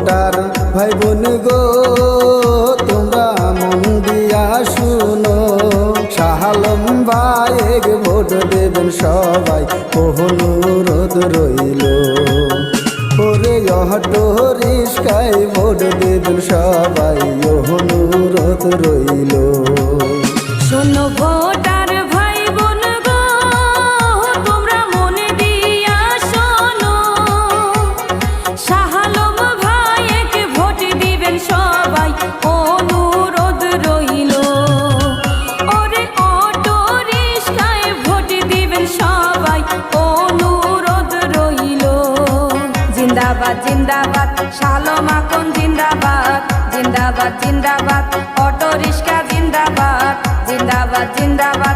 Voter ভাই বোন গো তোমরা মন দিয়া শুনো, শাহ আলম ভাইয়ের ভোট দেবেন সবাই অনুরোধ রইল। ওরে অটো রিস্কায় ভোট দেবেন সবাই অনুরোধ রইল। শোনো ভোটার ভাই বোন গো তোমরা মনে দিয়া শোনো, শাহ আলম ভাইকে ভোট দিবেন সবাই অনুরোধ রইল। ওরে অটো রিস্কায় ভোট দিবেন সবাই অনুরোধ রইল। জিন্দাবাদ জিন্দাবাদ শাহ আলম এখন জিন্দাবাদ, জিন্দাবাদ জিন্দাবাদ অটো রিস্কা জিন্দাবাদ, জিন্দাবাদ জিন্দাবাদ